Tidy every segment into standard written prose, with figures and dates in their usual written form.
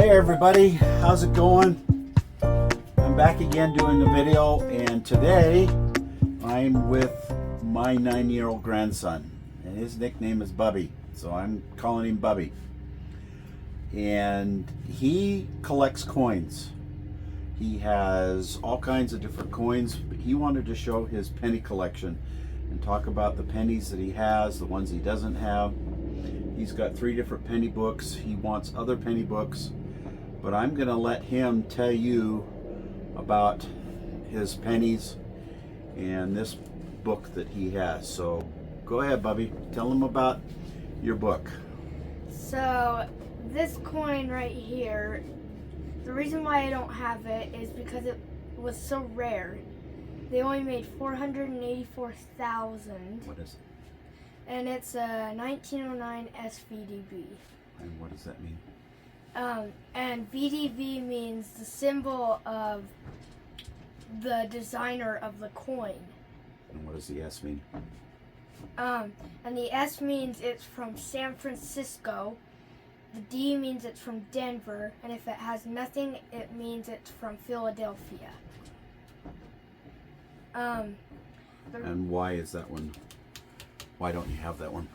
Hey everybody, how's it going? I'm back again doing a video, and today I'm with my 9-year-old grandson, and his nickname is Bubby, so I'm calling him Bubby. And he collects coins. He has all kinds of different coins, but he wanted to show his penny collection and talk about the pennies that he has, the ones he doesn't have. He's got 3 different penny books. He wants other penny books, but I'm going to let him tell you about his pennies and this book that he has. So go ahead, Bubby. Tell him about your book. So this coin right here, the reason why I don't have it is because it was so rare. They only made 484,000. What is it? And it's a 1909 SVDB. And what does that mean? And VDB means the symbol of the designer of the coin. And what does the S mean? And the S means it's from San Francisco. The D means it's from Denver. And if it has nothing, it means it's from Philadelphia. And why is that one? Why don't you have that one?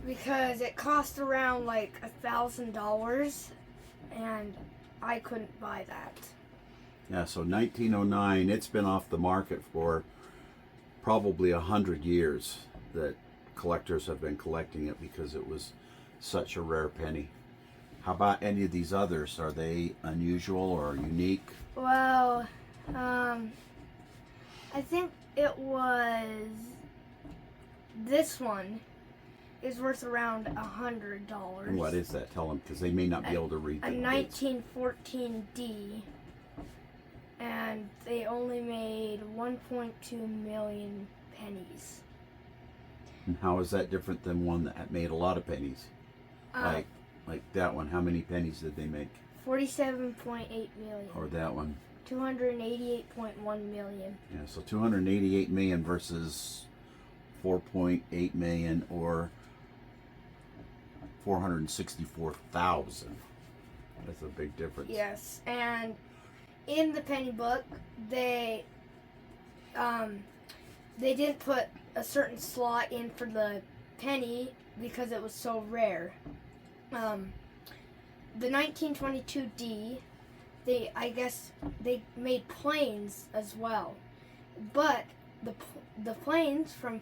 Because it cost around like $1,000, and I couldn't buy that. Yeah, so 1909, it's been off the market for probably 100 years that collectors have been collecting it because it was such a rare penny. How about any of these others? Are they unusual or unique? Well, I think it was... This one is worth around $100. And what is that? Tell them, because they may not be able to read A the 1914D, and they only made 1.2 million pennies. And how is that different than one that made a lot of pennies? Like that one, how many pennies did they make? 47.8 million. Or that one? 288.1 million. Yeah, so 288 million versus 4.8 million or 464,000. That's a big difference. Yes, and in the penny book, they didn't put a certain slot in for the penny because it was so rare. The 1922D, I guess they made planes as well, but the planes from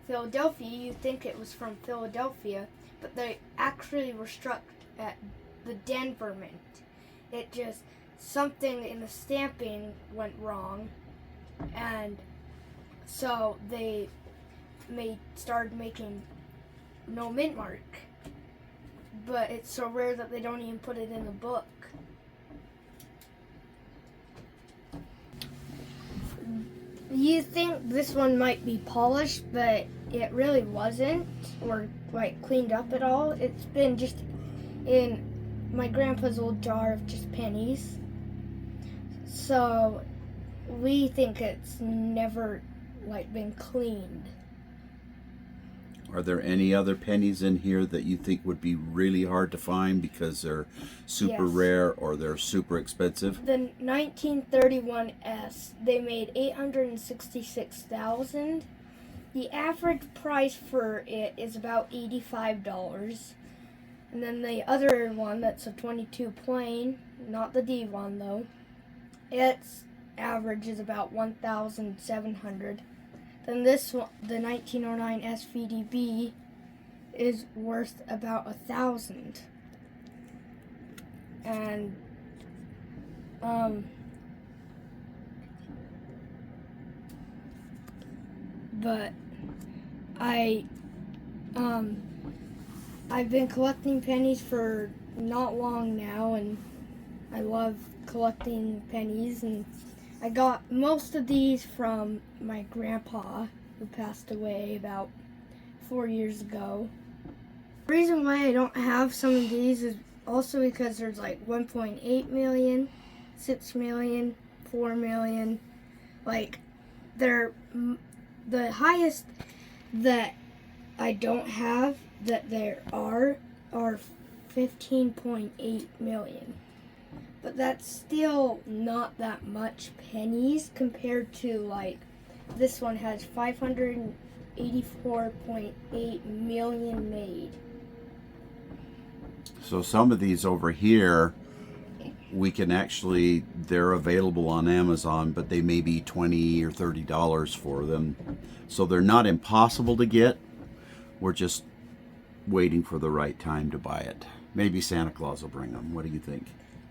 Philadelphia, you'd think it was from Philadelphia, but they actually were struck at the Denver Mint. It just, something in the stamping went wrong, and so they started making no mint mark. But it's so rare that they don't even put it in the book. You think this one might be polished, but it really wasn't, or like cleaned up at all. It's been just in my grandpa's old jar of just pennies. So we think it's never like been cleaned. Are there any other pennies in here that you think would be really hard to find because they're super rare or they're super expensive? The 1931S, they made 866,000. The average price for it is about $85. And then the other one, that's a 22 plain, not the D one though, its average is about 1,700. Then this one, the 1909 SVDB, is worth about 1,000. And but I've been collecting pennies for not long now, and I love collecting pennies, and I got most of these from my grandpa, who passed away about 4 years ago. The reason why I don't have some of these is also because there's like 1.8 million, 6 million, 4 million. Like, they're the highest that I don't have that there are 15.8 million. But that's still not that much pennies compared to, like, this one has 584.8 million made. So some of these over here, we can actually, they're available on Amazon, but they may be $20 or $30 for them. So they're not impossible to get. We're just waiting for the right time to buy it. Maybe Santa Claus will bring them. What do you think?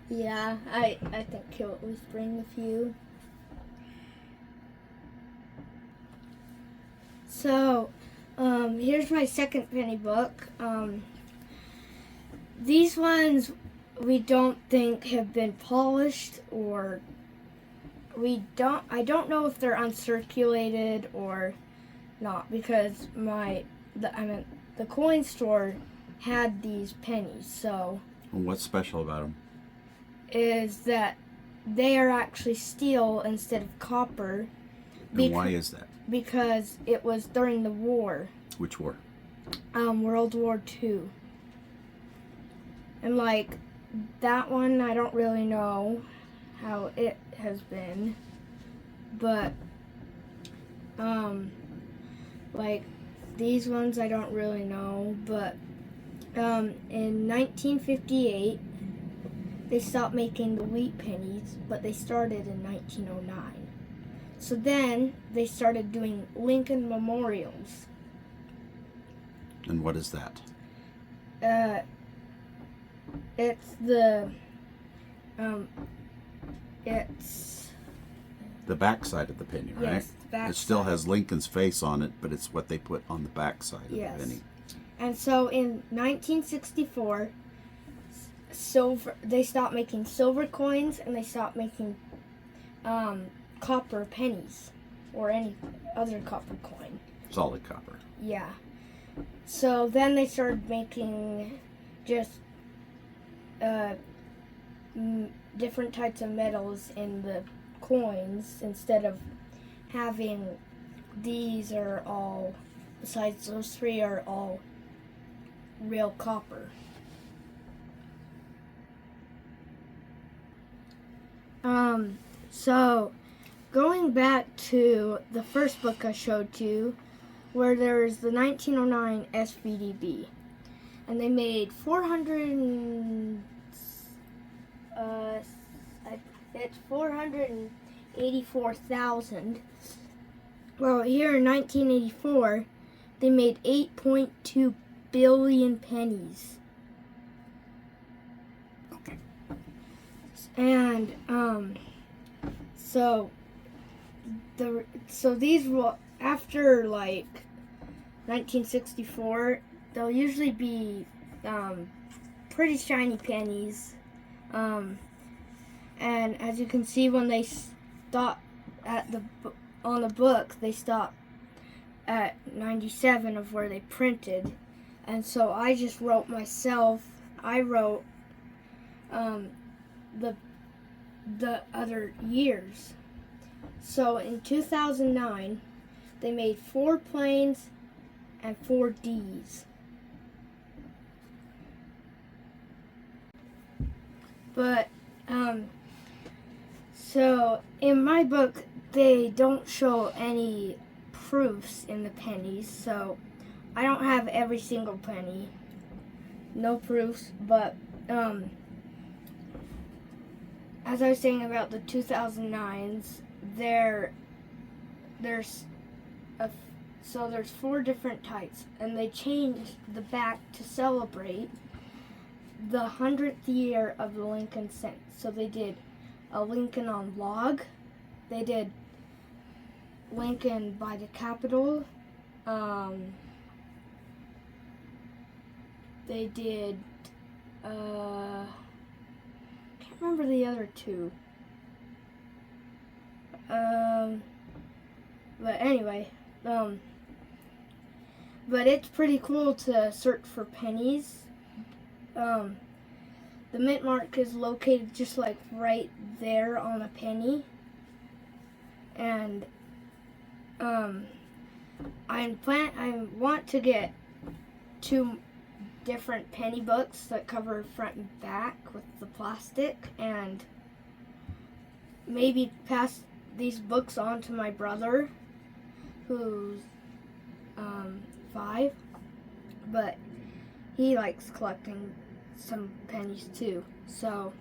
Yeah, I think he'll at least bring a few. So, here's my second penny book. These ones we don't think have been polished, or I don't know if they're uncirculated or not, because the coin store had these pennies. So What's special about them? is that they are actually steel instead of copper. And why is that? Because it was during the war. Which war? World War II. And like that one, I don't really know how it has been, but like these ones I don't really know, but in 1958 they stopped making the wheat pennies, but they started in 1909. So then they started doing Lincoln Memorials. And what is that? It's The back side of the penny, right? yes, the back It still side. has Lincoln's face on it, but it's what they put on the back side of Yes. the penny. And so in 1964, they stopped making silver coins, and they stopped making copper pennies or any other copper coin. Solid copper. Yeah. So then they started making just different types of metals in the coins, instead of having these are all, besides those three, are all real copper. So going back to the first book I showed you, where there's the 1909 SVDB, and they made 484,000. Well, here in 1984, they made 8.2 billion pennies. Okay. And so these will, after like 1964, they'll usually be pretty shiny pennies. And as you can see, when they stop on the book, they stop at 97 of where they printed. And so I just wrote myself. I wrote the other years. So in 2009, they made 4 planes and 4 Ds. But so in my book, they don't show any proofs in the pennies, so I don't have every single penny. No proofs, but as I was saying about the 2009s, there's 4 different types, and they changed the back to celebrate the 100th year of the Lincoln cent. So they did a Lincoln on log, they did Lincoln by the Capitol, they did can't remember the other 2. But anyway, but it's pretty cool to search for pennies. The mint mark is located just like right there on a penny, and I want to get 2 different penny books that cover front and back with the plastic, and maybe pass these books on to my brother, who's 5, but he likes collecting some pennies too. So,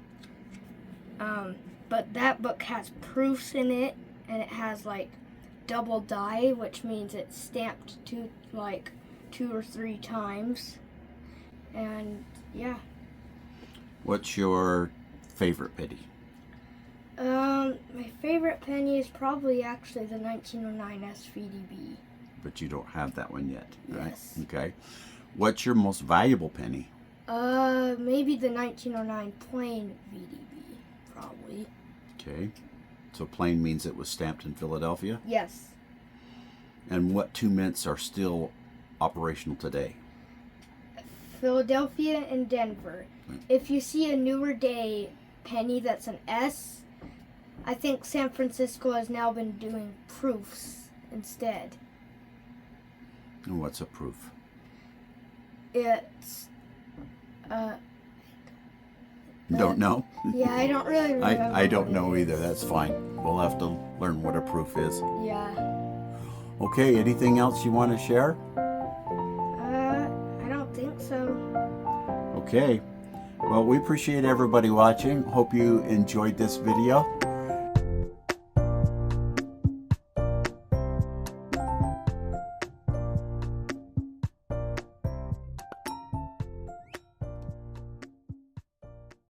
but that book has proofs in it, and it has like double die, which means it's stamped two or three times. And yeah. What's your favorite penny? My favorite penny is probably actually the 1909 SVDB. But you don't have that one yet, right? Yes. Okay. What's your most valuable penny? Maybe the 1909 plain VDB, probably. Okay. So plain means it was stamped in Philadelphia? Yes. And what 2 mints are still operational today? Philadelphia and Denver. Right. If you see a newer day penny that's an S, I think San Francisco has now been doing proofs instead. And what's a proof? It's Don't know? yeah, I don't really remember. I don't what it know is. either. That's fine. We'll have to learn what a proof is. Yeah. Okay, anything else you want to share? I don't think so. Okay. Well, we appreciate everybody watching. Hope you enjoyed this video.